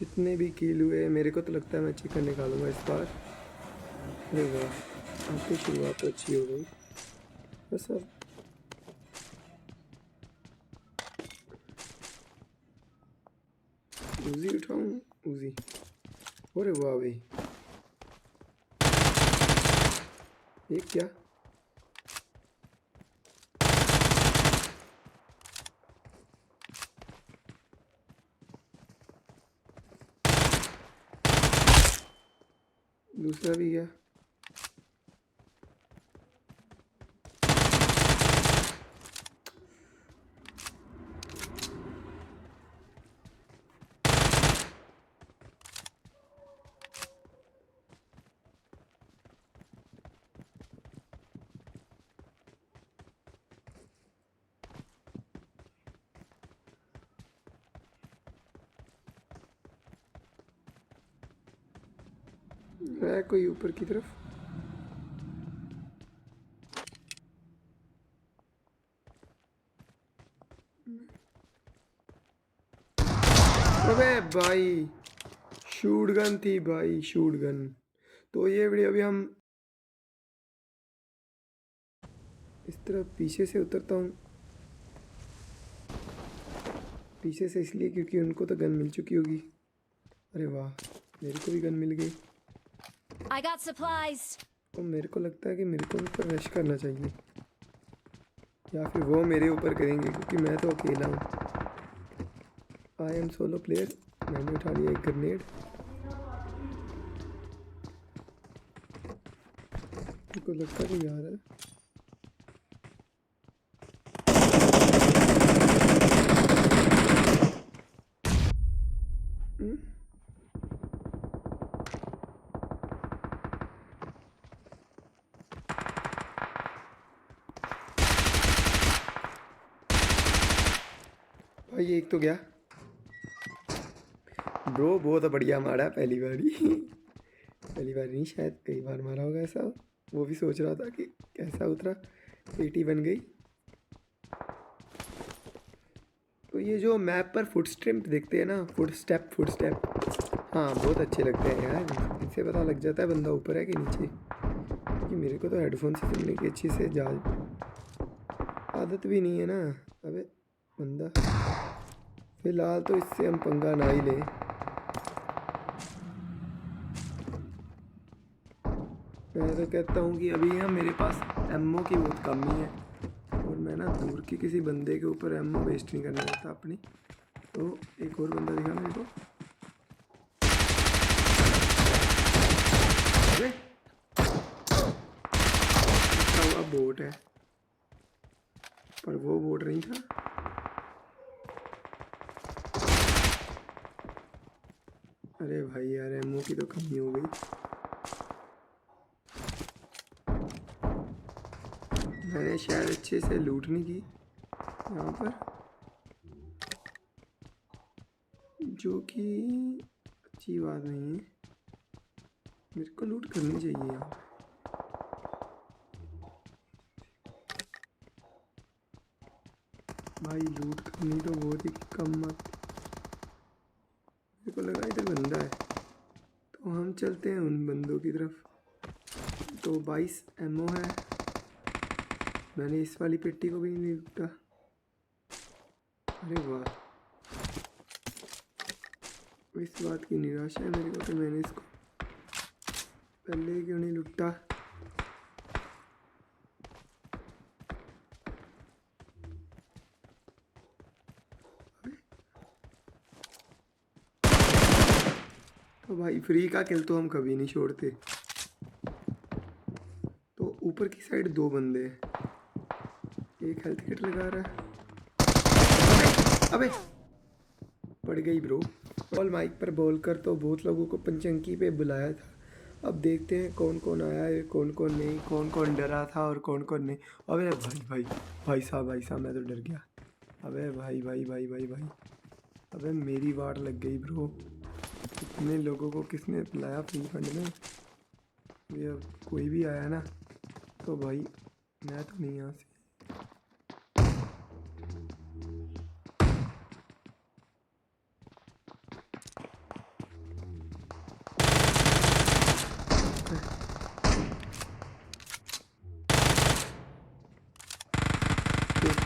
जितने भी किल हुए मेरे को तो लगता है मैं चिकन निकालूंगा इस बार। अरे वाह, आपकी शुरुआत तो अच्छी हो गई। बस अब उजी उठाऊं। उजी, अरे वाह भाई, एक क्या। दूसरा भी गया। है कोई ऊपर की तरफ। अबे भाई, शूट गन थी भाई, शूट गन। तो ये वीडियो अभी हम इस तरफ पीछे से उतरता हूँ। पीछे से इसलिए क्योंकि उनको तो गन मिल चुकी होगी। अरे वाह, मेरे को भी गन मिल गई। I got supplies. तो मेरे को लगता है कि मेरे को उन पर रश करना चाहिए, या फिर वो मेरे ऊपर करेंगे क्योंकि मैं तो अकेला हूँ। I am solo player. मैंने उठा लिया एक ग्रेनेड। मेरे को लगता है यार है। भाई एक तो गया। ब्रो बहुत बढ़िया मारा पहली बार ही। पहली बार नहीं, शायद कई बार मारा होगा ऐसा। वो भी सोच रहा था कि कैसा उतरा। पेटी बन गई। तो ये जो मैप पर फुट स्टेप देखते हैं ना, फुट स्टेप, हाँ बहुत अच्छे लगते हैं यार। इससे पता लग जाता है बंदा ऊपर है कि नीचे। क्योंकि मेरे को तो हेडफोन से सुनने की अच्छी से जा आदत भी नहीं है ना। अबे बंदा, फिलहाल तो इससे हम पंगा ना ही लें। मैं तो कहता हूँ कि अभी ना मेरे पास एमओ की बहुत कमी है, और मैं ना दूर के किसी बंदे के ऊपर एमओ वेस्ट नहीं करना चाहता अपनी। तो एक और बंदा दिखा मेरे को। अरे हुआ बोट है, पर वो बोट नहीं था। अरे भाई यार, एमओ की तो कमी हो गई। मैंने शायद अच्छे से लूट नहीं की यहाँ पर, जो कि अच्छी बात नहीं है। मेरे को लूट करनी चाहिए यहाँ पे। भाई लूट करनी तो बहुत ही कम मत। मेरे को लगा इधर बंदा है, तो हम चलते हैं उन बंदों की तरफ। तो 22 एमओ है। मैंने इस वाली पेटी को भी नहीं लूटा। अरे वाह, इस बात की निराशा है मेरे को कि मैंने इसको पहले क्यों नहीं लूटा। तो भाई फ्री का किल तो हम कभी नहीं छोड़ते। तो ऊपर की साइड दो बंदे हैं। एक हेल्थ किट लगा रहा है। अबे पड़ गई ब्रो। बॉल माइक पर बोल कर तो बहुत लोगों को पंचंकी पे बुलाया था। अब देखते हैं कौन कौन आया है, कौन कौन नहीं, कौन कौन डरा था और कौन कौन नहीं। अबे भाई साहब मैं तो डर गया। अबे भाई, अबे मेरी वाट लग गई ब्रो। इतने लोगों को किसने बुलाया फ्री फंड में। ये अब कोई भी आया ना, तो भाई मैं तो नहीं यहाँ से।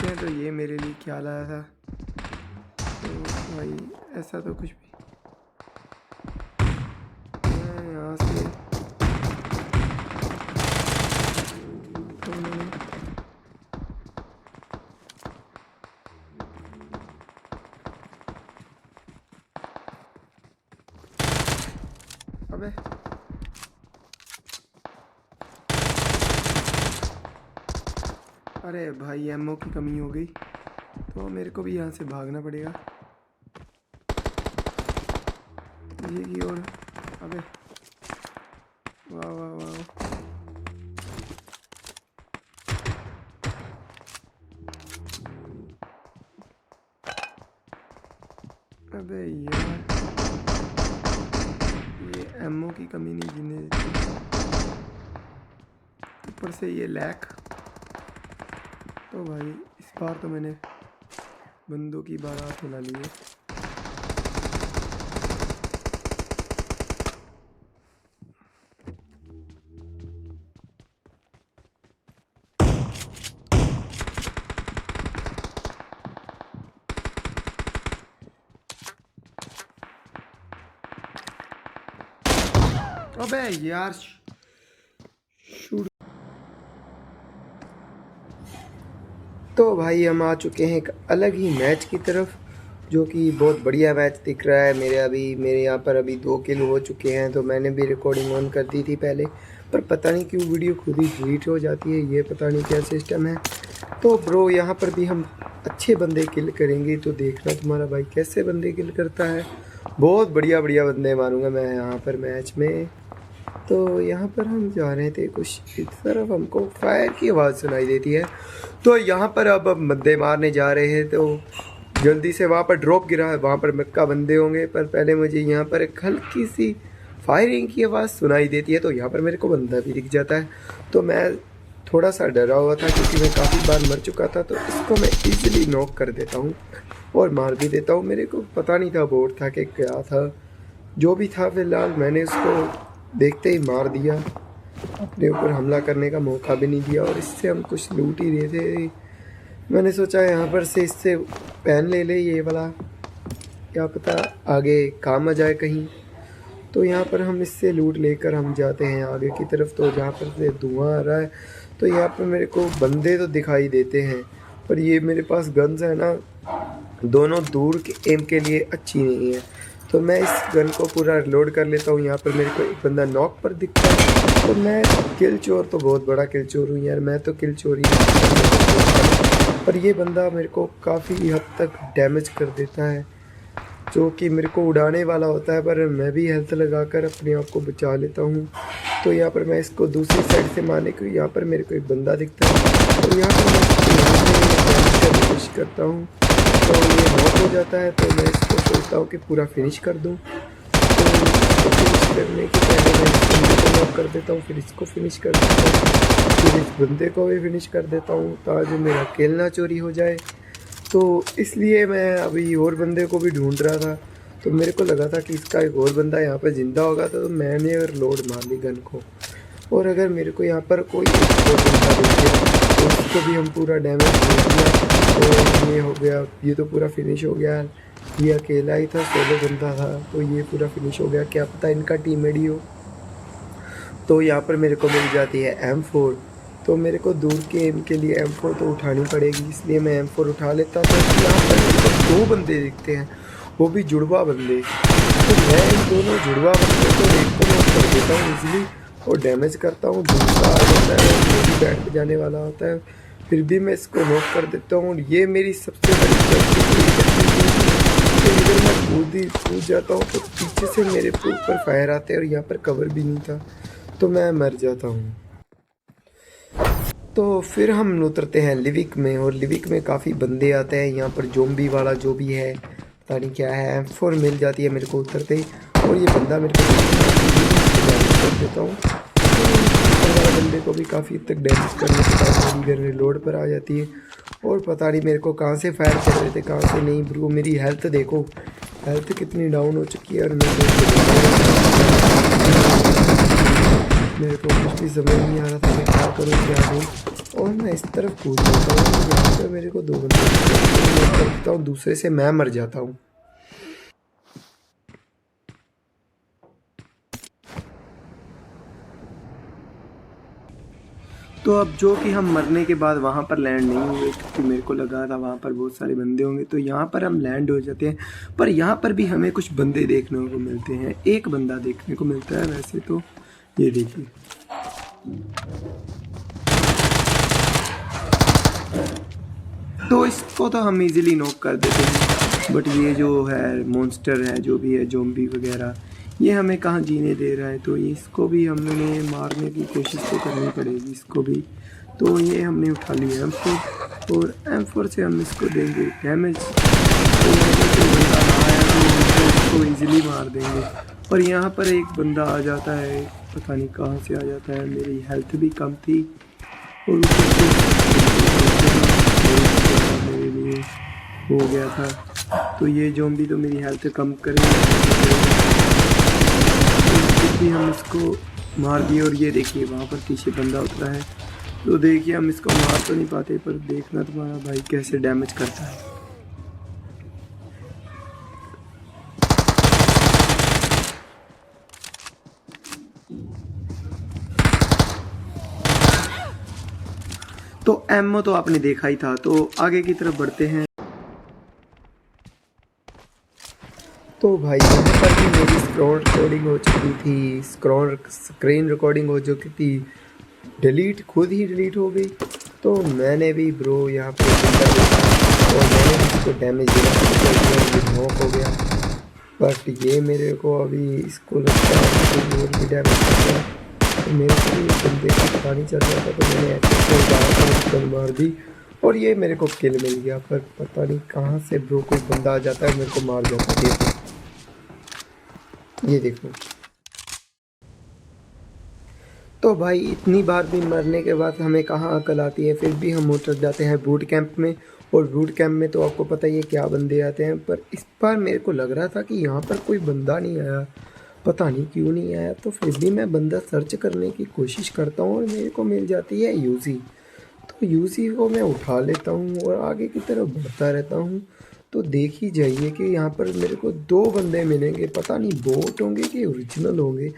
हैं तो ये मेरे लिए क्या लाया था। तो भाई ऐसा तो कुछ भी मैं यहाँ से तो मैंने अबे अरे भाई एमओ की कमी हो गई तो मेरे को भी यहाँ से भागना पड़ेगा ये की ओर। अबे वाह वाह वाह अबे यार ये एमओ की कमी नहीं जीने देती, ऊपर से ये लैक। तो भाई इस बार तो मैंने बंदों की बारात मिला ली है। अबे यार शूट। तो भाई हम आ चुके हैं एक अलग ही मैच की तरफ, जो कि बहुत बढ़िया मैच दिख रहा है। मेरे यहाँ पर अभी 2 किल हो चुके हैं। तो मैंने भी रिकॉर्डिंग ऑन कर दी थी पहले, पर पता नहीं क्यों वीडियो खुद ही डिलीट हो जाती है, ये पता नहीं क्या सिस्टम है। तो ब्रो यहाँ पर भी हम अच्छे बंदे किल करेंगे, तो देखना तुम्हारा भाई कैसे बंदे किल करता है। बहुत बढ़िया बढ़िया बंदे मारूंगा मैं यहाँ पर मैच में। तो यहाँ पर हम जा रहे थे, कुछ इस तरफ हमको फायर की आवाज़ सुनाई देती है। तो यहाँ पर अब बंदे मारने जा रहे हैं, तो जल्दी से वहाँ पर ड्रॉप गिरा है, वहाँ पर मक्का बंदे होंगे। पर पहले मुझे यहाँ पर एक हल्की सी फायरिंग की आवाज़ सुनाई देती है, तो यहाँ पर मेरे को बंदा भी दिख जाता है। तो मैं थोड़ा सा डरा हुआ था क्योंकि मैं काफ़ी बार मर चुका था, तो इसको मैं ईजिली नॉक कर देता हूँ और मार भी देता हूँ। मेरे को पता नहीं था बोर्ड था कि क्या था, जो भी था फिलहाल मैंने उसको देखते ही मार दिया, अपने ऊपर हमला करने का मौका भी नहीं दिया। और इससे हम कुछ लूट ही रहे थे। मैंने सोचा यहाँ पर से इससे पेन ले ले ये वाला, क्या पता आगे काम आ जाए कहीं। तो यहाँ पर हम इससे लूट लेकर हम जाते हैं आगे की तरफ। तो जहाँ पर से धुआं आ रहा है, तो यहाँ पर मेरे को बंदे तो दिखाई देते हैं, पर ये मेरे पास गन्स है ना, दोनों दूर के एम के लिए अच्छी नहीं है। तो मैं इस गन को पूरा रिलोड कर लेता हूँ। यहाँ पर मेरे को एक बंदा नॉक पर दिखता है, तो मैं किल चोर तो बहुत बड़ा किल चोर हूँ यार, मैं तो किल चोरी पर ये बंदा मेरे को काफ़ी हद तक डैमेज कर देता है, जो कि मेरे को उड़ाने वाला होता है। पर मैं भी हेल्थ लगाकर अपने आप को बचा लेता हूँ। तो यहाँ पर मैं इसको दूसरी साइड से मारने को, यहाँ पर मेरे को एक बंदा दिखता है, तो यहाँ पर मैं डैमेज करने की कोशिश करता हूँ। तो ये नॉक हो जाता है, तो मैं इसको सोचता हूँ कि पूरा फिनिश कर दूँ। तो इसको फिनिश करने के पहले मैं इस बंदे को नॉक कर देता हूँ, फिर इसको फिनिश कर देता हूँ, फिर इस बंदे को भी फिनिश कर देता हूँ, ताकि मेरा किल ना चोरी हो जाए। तो इसलिए मैं अभी और बंदे को भी ढूंढ रहा था, तो मेरे को लगा था कि इसका एक और बंदा यहाँ पर ज़िंदा होगा। तो मैंने और लोड मार ली गन को, और अगर मेरे को यहाँ पर कोई एक और बंदा दिख गया तो उसको भी हम पूरा डैमेज दे दिया। तो ये हो गया, ये तो पूरा फिनिश हो गया। ये अकेला ही था, सोलो बंदा था, तो ये पूरा फिनिश हो गया। क्या पता इनका टीममेट ही हो। तो यहाँ पर मेरे को मिल जाती है M4। तो मेरे को दूर के एम के लिए M4 तो उठानी पड़ेगी, इसलिए मैं M4 उठा लेता हूँ। तो यहाँ पर मेरे को 2 बंदे दिखते हैं, वो भी जुड़वा बंदे। तो मैं इन दोनों जुड़वा बंदे को एक को नॉक कर देता हूँ इजीली और डैमेज करता हूँ। दूसरा आ जाता है, वो भी बैठ पे जाने वाला होता है, फिर भी मैं इसको नॉक कर देता हूँ। और ये मेरी सबसे बड़ी गलती कि अगर मैं कूद जाता हूँ तो पीछे से मेरे ऊपर फायर आते हैं, और यहाँ पर कवर भी नहीं था, तो मैं मर जाता हूँ। तो फिर हम उतरते हैं लिविक में, और लिविक में काफ़ी बंदे आते हैं। यहाँ पर जोम्बी वाला जो भी है, पता नहीं क्या है, M4 मिल जाती है मेरे को उतरते ही, और ये बंदा मेरे को डैमेज कर देता हूँ। तो बंदे को भी काफ़ी हद तक डैमेज करने के बाद मेरी गन रिलोड पर आ जाती है, और पता नहीं मेरे को कहाँ से फायर कर रहे थे, कहाँ से नहीं। ब्रो मेरी हेल्थ देखो, हेल्थ कितनी डाउन हो चुकी है, और मेरे को कुछ भी समझ नहीं आ रहा था मैं क्या करूँ क्या नहीं। और मैं इस तरफ कूद जाता हूँ, यहाँ पे मेरे को 2 बंदे करता हूँ, दूसरे से मैं मर जाता हूँ। तो अब जो कि हम मरने के बाद वहाँ पर लैंड नहीं हुए, क्योंकि मेरे को लगा था वहाँ पर बहुत सारे बंदे होंगे, तो यहाँ पर हम लैंड हो जाते हैं। पर यहाँ पर भी हमें कुछ बंदे देखने को मिलते हैं, एक बंदा देखने को मिलता है वैसे तो। ये देखिए, तो इसको तो हम इजीली नॉक कर देते हैं, बट ये जो है मॉन्स्टर है, जो भी है ज़ॉम्बी वगैरह, ये हमें कहाँ जीने दे रहा है। तो इसको भी हमने मारने की कोशिश तो करनी पड़ेगी इसको भी। तो ये हमने उठा लिया M4, और M4 से हम इसको देंगे डैमेज। तो अगर कोई बंदा ना आया तो इसको ईजिली मार देंगे। और यहाँ पर एक बंदा आ जाता है, पता नहीं कहाँ से आ जाता है, मेरी हेल्थ भी कम थी और मेरे लिए हो गया था। तो ये ज़ॉम्बी तो मेरी हेल्थ कम करेगा, भी हम इसको मार दिए। और ये देखिए वहाँ पर पीछे बंदा उतरा है, तो देखिए हम इसको मार तो नहीं पाते, पर देखना तुम्हारा भाई कैसे डैमेज करता है। तो एमओ तो आपने देखा ही था, तो आगे की तरफ बढ़ते हैं। तो भाई यहाँ पर भी मेरी स्क्रॉल रिकॉर्डिंग हो चुकी थी, स्क्रीन रिकॉर्डिंग हो चुकी थी, डिलीट खुद ही डिलीट हो गई। तो मैंने भी ब्रो यहाँ पे और मैंने इसको डैमेज दिया, नॉक हो गया। बट ये मेरे को अभी इसको लगता है और भी डैमेज कर गया। तो मेरे को भी बंदे का पता नहीं चल रहा था, तो मैंने ऐसे मार दी और ये मेरे को किल मिल गया। पर पता नहीं कहाँ से ब्रो कोई बंदा आ जाता है, मेरे को मार जाता है। ये देखो, तो भाई इतनी बार भी मरने के बाद हमें कहाँ अकल आती है, फिर भी हम उतर जाते हैं बूट कैंप में। और बूट कैंप में तो आपको पता ही है क्या बंदे आते हैं, पर इस बार मेरे को लग रहा था कि यहाँ पर कोई बंदा नहीं आया, पता नहीं क्यों नहीं आया। तो फिर भी मैं बंदा सर्च करने की कोशिश करता हूँ और मेरे को मिल जाती है यूजी। तो यूजी को मैं उठा लेता हूँ और आगे की तरफ बढ़ता रहता हूँ। तो देख ही जाइए कि यहाँ पर मेरे को 2 बंदे मिलेंगे, पता नहीं बोट होंगे कि ओरिजिनल होंगे,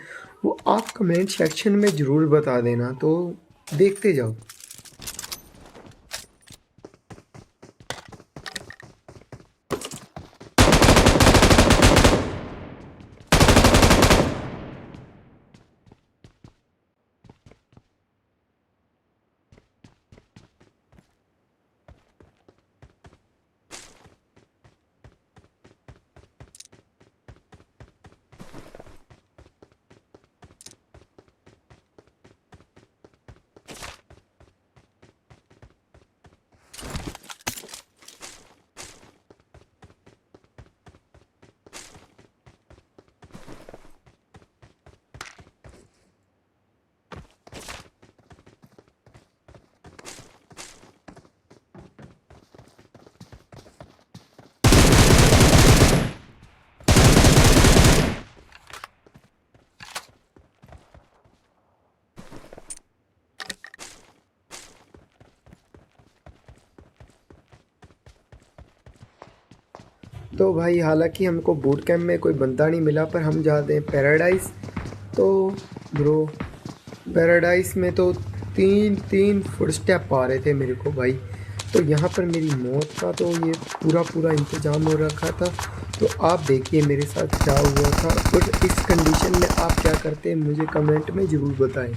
वो आप कमेंट सेक्शन में ज़रूर बता देना। तो देखते जाओ। तो भाई हालांकि हमको बूट कैंप में कोई बंदा नहीं मिला, पर हम जाते हैं पैराडाइज। तो ब्रो पैराडाइज में तो 3 फुटस्टेप आ रहे थे मेरे को भाई। तो यहाँ पर मेरी मौत का तो ये पूरा इंतज़ाम हो रखा था। तो आप देखिए मेरे साथ क्या हुआ था, और इस कंडीशन में आप क्या करते हैं मुझे कमेंट में ज़रूर बताएं।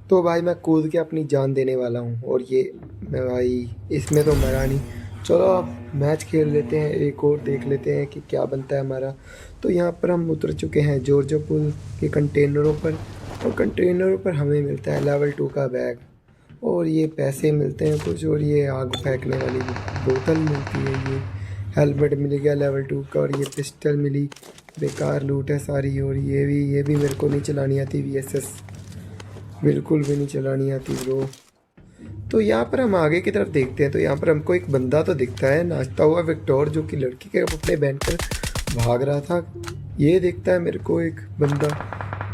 तो भाई मैं कूद के अपनी जान देने वाला हूँ, और ये मैं भाई इसमें तो मरा नहीं। चलो अब मैच खेल लेते हैं, एक और देख लेते हैं कि क्या बनता है हमारा। तो यहाँ पर हम उतर चुके हैं जॉर्जिया पुल के कंटेनरों पर, और कंटेनरों पर हमें मिलता है लेवल 2 का बैग, और ये पैसे मिलते हैं कुछ, और ये आग फेंकने वाली बोतल मिलती है। हेलमेट मिल गया लेवल 2 का, और ये पिस्टल मिली। बेकार लूट है सारी। और ये भी मेरे को नहीं चलानी आती VSS, बिल्कुल भी नहीं चलानी आती ब्रो। तो यहाँ पर हम आगे की तरफ देखते हैं, तो यहाँ पर हमको एक बंदा तो दिखता है नाचता हुआ, विक्टोर, जो कि लड़की के कपड़े पहनकर भाग रहा था। ये दिखता है मेरे को एक बंदा।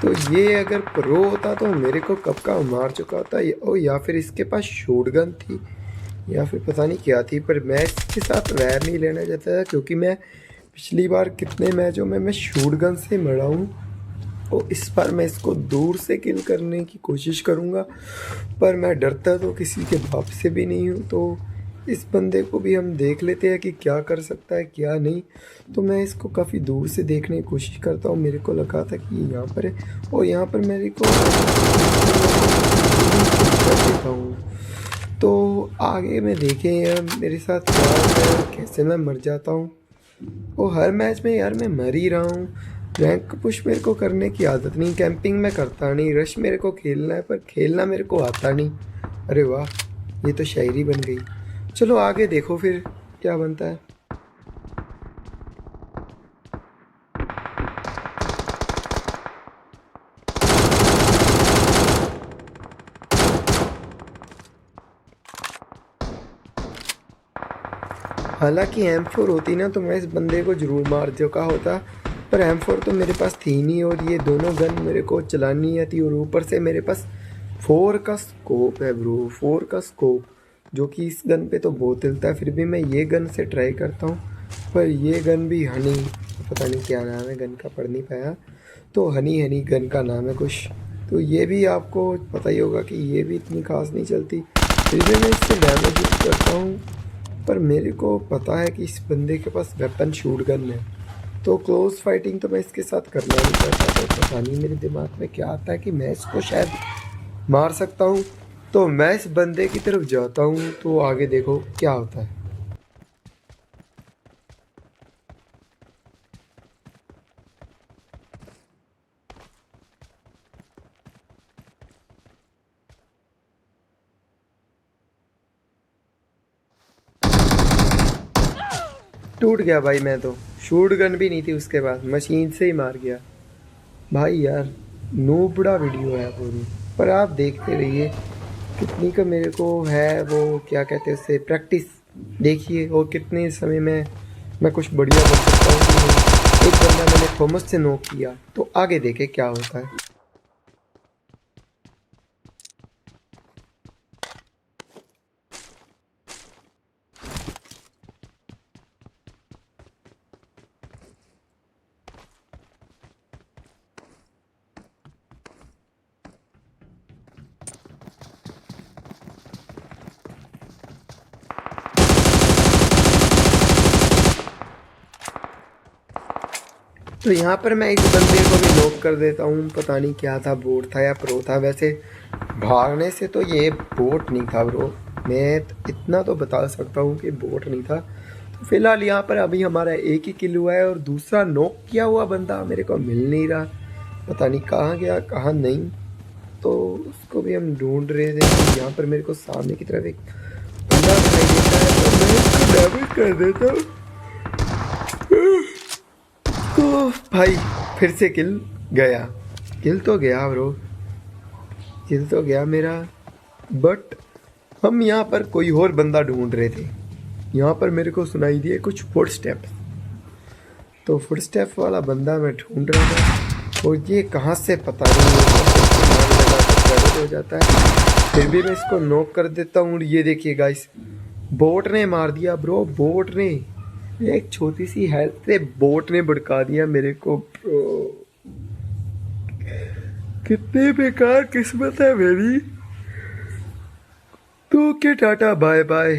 तो ये अगर प्रो होता तो मेरे को कब का मार चुका होता, या फिर इसके पास शॉटगन थी, या फिर पता नहीं क्या थी। पर मैं इसके साथ वैर नहीं लेना चाहता था, क्योंकि मैं पिछली बार कितने मैचों में मैं शॉटगन से मरा हूँ। और इस बार मैं इसको दूर से किल करने की कोशिश करूँगा, पर मैं डरता तो किसी के बाप से भी नहीं हूँ। तो इस बंदे को भी हम देख लेते हैं कि क्या कर सकता है क्या नहीं। तो मैं इसको काफ़ी दूर से देखने की कोशिश करता हूँ। मेरे को लगा था कि यहाँ पर है, और यहाँ पर मेरे को कर देता हूँ। तो आगे में देखें यार मेरे साथ क्या होता है, कैसे मैं मर जाता हूँ। और हर मैच में यार मैं मर ही रहा हूँ। रैंक पुश मेरे को करने की आदत नहीं, कैंपिंग में करता नहीं, रश मेरे को खेलना है पर खेलना मेरे को आता नहीं। अरे वाह, ये तो शायरी बन गई। चलो आगे देखो फिर क्या बनता है। हालांकि M4 होती ना तो मैं इस बंदे को ज़रूर मार चुका होता, पर M4 तो मेरे पास थी नहीं, और ये दोनों गन मेरे को चलानी नहीं आती। और ऊपर से मेरे पास 4 का स्कोप है ब्रो, 4 का स्कोप, जो कि इस गन पे तो बहुत हिलता है। फिर भी मैं ये गन से ट्राई करता हूँ, पर ये गन भी हनी, पता नहीं क्या नाम है गन का, पढ़ नहीं पाया। तो हनी गन का नाम है कुछ। तो ये भी आपको पता ही होगा कि ये भी इतनी खास नहीं चलती। फिर भी मैं इससे डैमेज करता हूँ, पर मेरे को पता है कि इस बंदे के पास वेपन शॉटगन है। तो क्लोज फाइटिंग तो मैं इसके साथ करना नहीं चाहता। तो पता नहीं मेरे दिमाग में क्या आता है कि मैं इसको शायद मार सकता हूँ। तो मैं इस बंदे की तरफ जाता हूँ, तो आगे देखो क्या होता है। टूट गया भाई, मैं तो शॉटगन भी नहीं थी उसके पास, मशीन से ही मार गया भाई। यार नूबड़ा वीडियो है पूरी, पर आप देखते रहिए कितनी का मेरे को है वो क्या कहते हैं उससे प्रैक्टिस। देखिए और कितने समय में मैं कुछ बढ़िया कर सकता हूँ कि नहीं। एक बंदा मैंने थॉमस से नॉक किया, तो आगे देखे क्या होता है। तो यहाँ पर मैं इस बंदे को भी नॉक कर देता हूँ। पता नहीं क्या था, बोट था या प्रो था। वैसे भागने से तो ये बोट नहीं था ब्रो, मैं इतना तो बता सकता हूँ कि बोट नहीं था। तो फिलहाल यहाँ पर अभी हमारा एक ही किल हुआ है, और दूसरा नॉक किया हुआ बंदा मेरे को मिल नहीं रहा, पता नहीं कहाँ गया कहाँ नहीं। तो उसको भी हम ढूंढ रहे थे। यहाँ पर मेरे को सामने की तरफ एक बंदा दिखाई देता है, तो मैं इसको डैमेज कर देता हूँ। तो भाई फिर से किल गया, किल तो गया ब्रो, किल तो गया मेरा। बट हम यहाँ पर कोई और बंदा ढूंढ रहे थे। यहाँ पर मेरे को सुनाई दिए कुछ फुट स्टेप, तो फुट स्टेप वाला बंदा मैं ढूंढ रहा था, और ये कहाँ से पता नहीं हो जाता है। फिर भी मैं इसको नॉक कर देता हूँ। ये देखिए गाइस, बोट ने मार दिया ब्रो, बोट ने, एक छोटी सी हेल्थ से बोट ने भड़का दिया मेरे को ब्रो। कितनी बेकार किस्मत है मेरी। तो के टाटा बाय बाय।